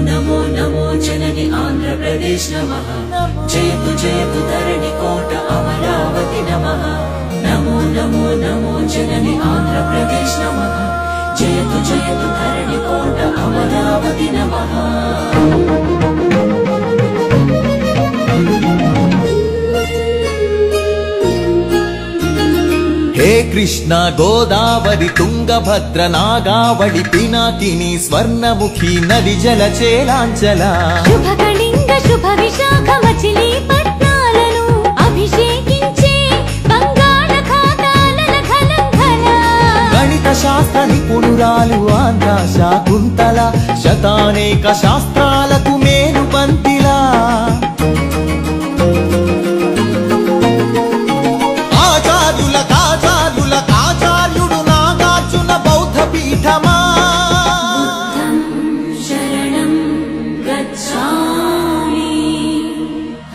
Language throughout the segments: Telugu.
नमो नमो जननि आंध्र प्रदेश नमः जयतु जयतु धरणि कोट अमरावती नमः नमो नमो नमो जननि आंध्र प्रदेश नमः जयतु जयतु धरणि कोट अमरावती नमः। हे कृष्ण गोदावरी तुंगभद्र नागावळि पिनाकिनी स्वर्णमुखी नदी जलचेलांचला शुभकलिंग शुभ विशाख मछलीपट्नाలను अभिषेकिंचे बंगाళాఖాతాల ఖలంఖల गणित शास्त्र निपुणुरालु आंध्र शाकुंतल शतानेक शास्त्राలకు మేలు పంతిలా आचार्युడు नागार्जुन बौद्ध पीठमा शरणं गच्छामि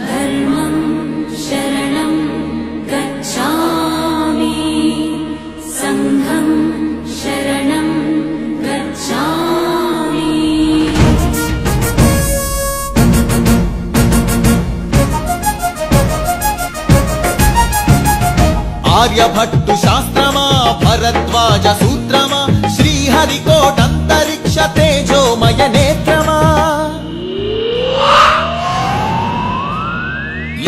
धर्मं शरणं गच्छामि संघं शरणं गच्छामि। आर्यभट्टु शास्त्रमा भरद्वाज सूत्रमा श्रीहरिकोटंतरिक्ष तेजोमय नेत्रमा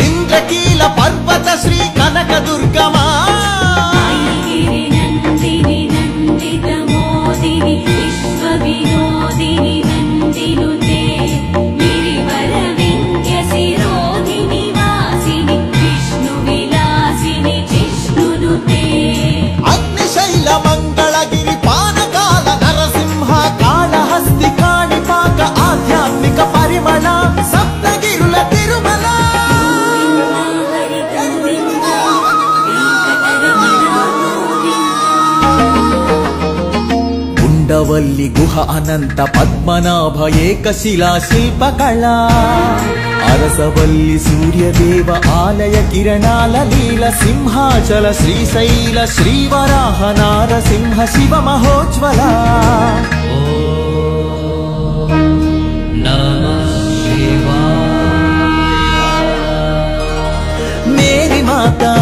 इंद्रकील पर्वत श्री कनकदुर्गमा नंदिनी नंदितमोदिनी विश्वविनोदिनी नंदिनुते गिरिवरविंध्य शिरोधिनी वासिनी विष्णुविलासिनी जिष्णुनुते अग्निशैल मंगलगिरि पानकाल नरसिंह कालहस्ति काणिपाक आध्यात्मिक परिमळ सप्तगिरुल तिरुमल ఉండవల్లి గుహ అనంత పద్మనాభ ఏకశిలా శిల్పకళా అరసవల్లి సూర్యదేవ ఆలయ కిరణాల లీల సింహాచల శ్రీశైల శ్రీవరాహ నారసింహ శివ మహోజ్వల మేరీ మాతా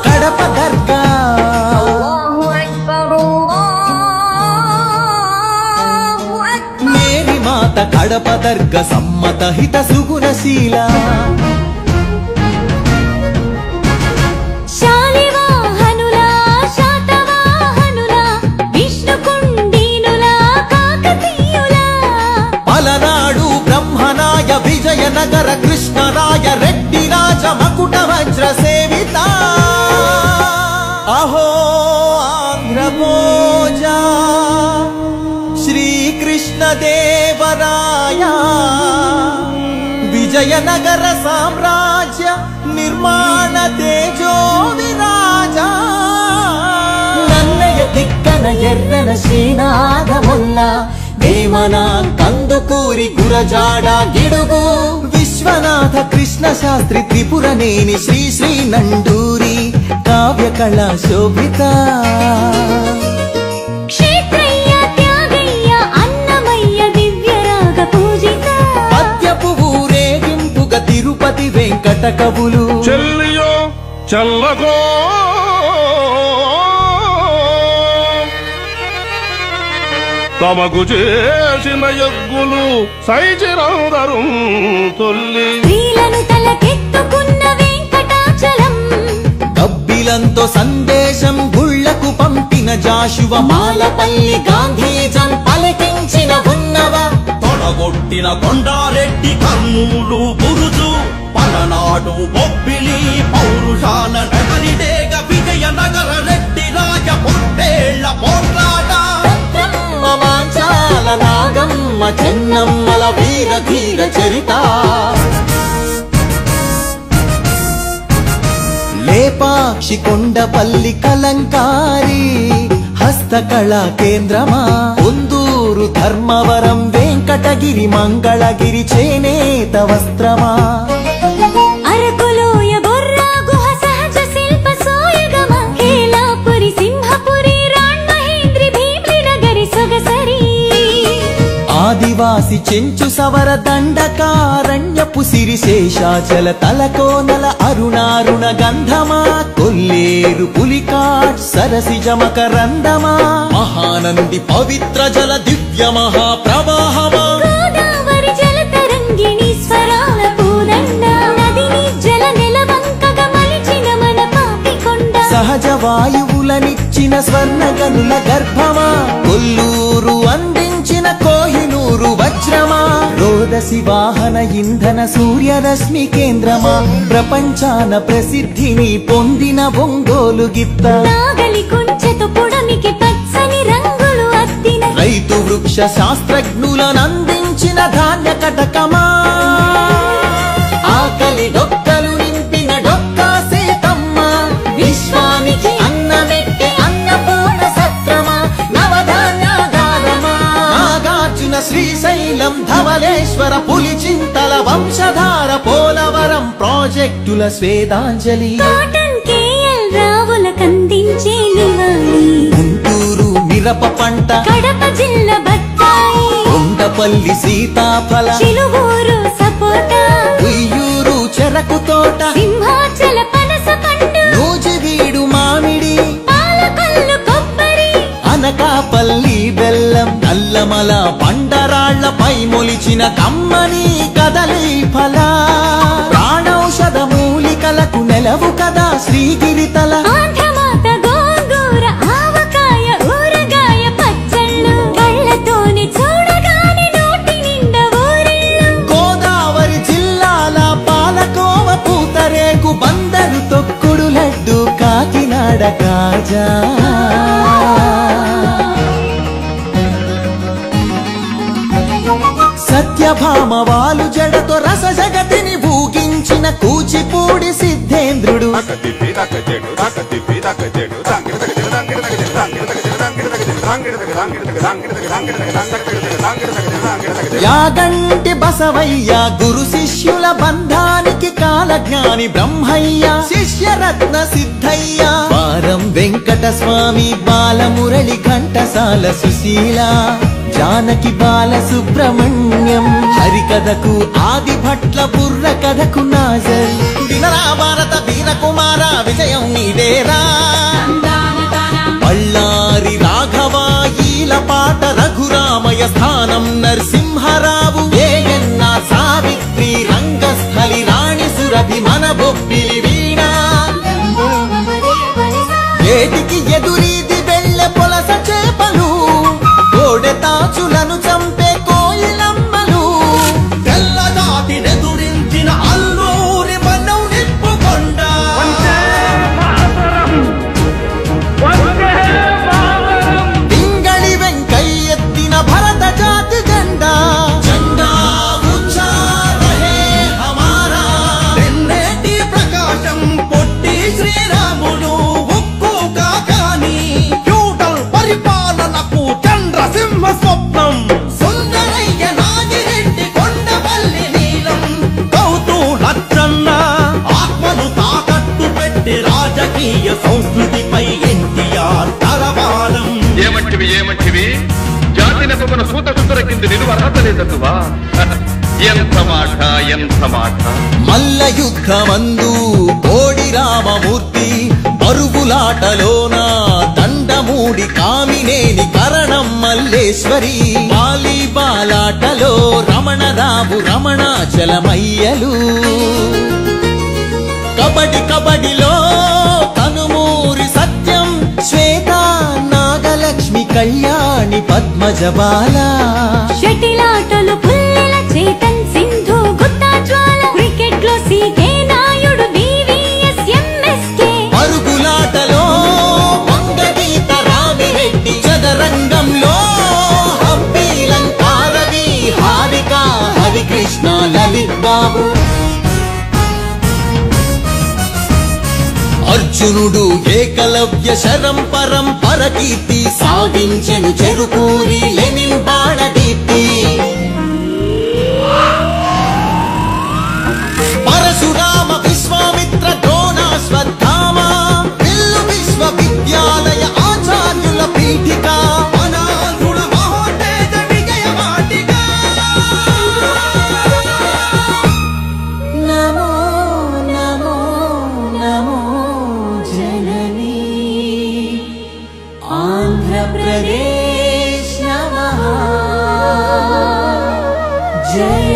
కడప దర్గా మేరీ మాత కడప దర్గ సమ్మత హిత సుగుణశీల శాలివాహనుల శాతవాహనుల విష్ణుకుండినుల కాకతీయుల పలనాడు బ్రహ్మనాయ విజయనగర కృష్ణరాయ రెడ్డి రాజ మకుట వజ్ర సేవిత అహో ఆంధ్ర భోజ శ్రీకృష్ణ దేవరాయ విజయనగర సామ్రాజ్య నిర్మాణ తేజో విరాజ నన్నయ తిక్కన ఎర్రన శ్రీనాథముల్ల వేమన కందుకూరి గురజాడ గిడుగు విశ్వనాథ కృష్ణ శాస్త్రి త్రిపురనేని శ్రీ శ్రీ నండూరి కావ్య కళా శోభిత క్షేత్రయ్య త్యాగయ్య అన్నమయ్య దివ్యరాగ పూజిత పద్యపు ఊరేగింపుగ తిరుపతి వెంకట కవులు చెల్లియో చల్లకో తమకు చేసిన యజ్ఞులు సైచిరందరు తొల్లి వీలను తలకెత్తుకున్న వెంకటాచలం కబ్బిలంతో సందేశం గుళ్లకు పంపిన జాషువ మాలపల్లి గాంధీజం పలికించిన ఉన్నవ తొడగొట్టిన కొండారెడ్డి కర్నూలు బురుజు పలనాడు బొబ్బిలి పౌరుషాల నగరిడేగ విజయనగర రెడ్డి రాజ పొట్టేళ్ల పోట్లాట మాంచాల నాగమ్మ చెన్నమ్మల వీర ధీర చరిత లేపాక్షి కొండపల్లి కలంకారి హస్తకళా కేంద్రమా ఉందూరు ధర్మవరం వెంకటగిరి మంగళగిరి చేనేత వస్త్రమా అరకులోయ బొర్రా గుహ సహజ శిల్ప సోయగమ హేలాపురి సింహపురి రాణ్య ఆదివాసి చెంచు సవర దండకారణ్యపు సిరిశేషాచల తలకోనల అరుణారుణ గంధమా కొల్లేరు పులికాట్ సరసి జమకరందమా మహానంది పవిత్ర జల దివ్య మహాప్రవాహమా గోదావరి జల తరంగిణి స్వరాల పూదండ నదిని జల నెలవంకగా మలిచిన మన పాపికొండ సహజ వాయువులనిచ్చిన స్వర్ణగనుల గర్భమా కొల్లూరు అందించిన కోహినూరు వజ్రమా రోదసి వాహన ఇంధన సూర్యరశ్మి కేంద్రమా ప్రపంచాన ప్రసిద్ధిని పొందిన ఒంగోలు గిత్త నాగలి కుంచెతో పొడమికి పచ్చని రంగులు అద్దిన రైతు వృక్ష శాస్త్రజ్ఞులనందించిన ధాన్య కటకమా ఆకలి డొక్కలు నింపిన డొక్కా సీతమ్మ విశ్వానికి అన్నమెట్టే అన్నపూర్ణ సత్రమా నవధాన్యాగారమా నాగార్జున శ్రీశైలం ధవలేశ్వర పులిచింతల వంశధార పోలవరం ప్రాజెక్టుల స్వేదాంజలి కాటన్ కేఎల్ రావుల కందించే నివాళి గుంటూరు మిరప పంట కడప జిల్లా బత్తాయి కొండపల్లి సీతాఫల చిలుగూరు సపోటా ఉయ్యూరు చెరకు తోట సింహాచల పనస పండు నూజివీడు మామిడి పాలకొల్లు కొబ్బరి అనకాపల్లి బెల్లం నల్లమల బండరాళ్లపై మొలిచిన కమ్మని కదలి ఫల ప్రాణౌషధ మూలికలకు నెలవు కదా శ్రీగిరితల ఆంధ్రమాత గోంగూర ఆవకాయ ఊరగాయ పచ్చళ్ళు కళ్ళతోని చూడగానే నోటి నిండా ఊరిళ్ళు గోదావరి జిల్లాల పాలకోవ పూతరేకు బందరు తొక్కుడు లడ్డు కాకినాడ కాజా సత్యభామ వాలు జడతో రస జగతిని ఊగించిన కూచిపూడి సిద్ధేంద్రుడు యాగంటి బసవయ్య గురు శిష్యుల బంధానికి కాలజ్ఞాని బ్రహ్మయ్య శిష్యరత్న సిద్ధయ్య వారం వెంకట స్వామి బాలమురళి ఘంటసాల సుశీల జానకి బాల సుబ్రహ్మణ్యం హరికథకు ఆది భట్ల బుర్ర కథకు నాజర్ వినరా భారత వీర కుమార విజయం నీదేరా బళ్ళారి రాఘవాయీల పాట రఘురామయ స్థానం నరసింహరావు ఏయన్న సావిత్రి రంగస్థలి రాణి సురభి మన బొబ్బిలి వీణ ఏటికి ఎదురీది వెళ్ళె పొలస చేపలు కోడె తాచులను చంపే కోయిలమ్మలు తెల్లదాటినెదురించిన అల్లూరి మనం నిప్పుకొండ పింగళి వెంకయ్య ఎత్తిన భరత జాతి జెండా జెండా ఊంచా రహే హమారా తెన్నేటి ప్రకాశం పొట్టి శ్రీరాములు ఉక్కు కాకాని ఫ్యూడల్ పరిపాలనకు చంద్రసింహ స్వప్నం సుందరయ్య నాగిరెడ్డి కొండపల్లి నీలం గౌతు లచ్చన్న ఆత్మను తాకట్టు పెట్టి రాజకీయ సంస్కృతిపై ఎన్టీఆర్ తరవాలం ఏమంటివి జాతి నెపమున సూత సుతుర కింద నిలువ అర్హత లేదటువా ఎంత మాట మల్ల యుద్ధమందు కోడి రామమూర్తి పరుగులాటలోన దండమూడి కామినేని కరణం మల్లేశ్వరి వాలీబాలాటలో రమణరావు రమణాచలమయ్యలు కబడిలో కనుమూరి సత్యం శ్వేత నాగలక్ష్మి కళ్యాణి పద్మజబాల షటిలాటలు పుల్లెల చేతన్ సింధు గుత్తా జ్వాల క్రికెట్ లో సీకే నాయుడు వివిఎస్ ఎంఎస్కే పరుగులాటలో వంగగీత రామిరెడ్డి చదరంగంలో హబ్బీలంకారవి హారిక హరికృష్ణ లలిత్ బాబు అర్జునుడు ఏకలవ్య శరం పరంపర కీర్తి సాగించెను చెరుకూరి లెనిన్ బాణదీప్తి పరశురామ విశ్వామిత్ర ద్రోణాశ్వత్థామ విల్లు విశ్వవిద్యాలయ ఆచార్యుల పీఠిక అనాథుల మహోత్తేజ విజయ వాటిక జై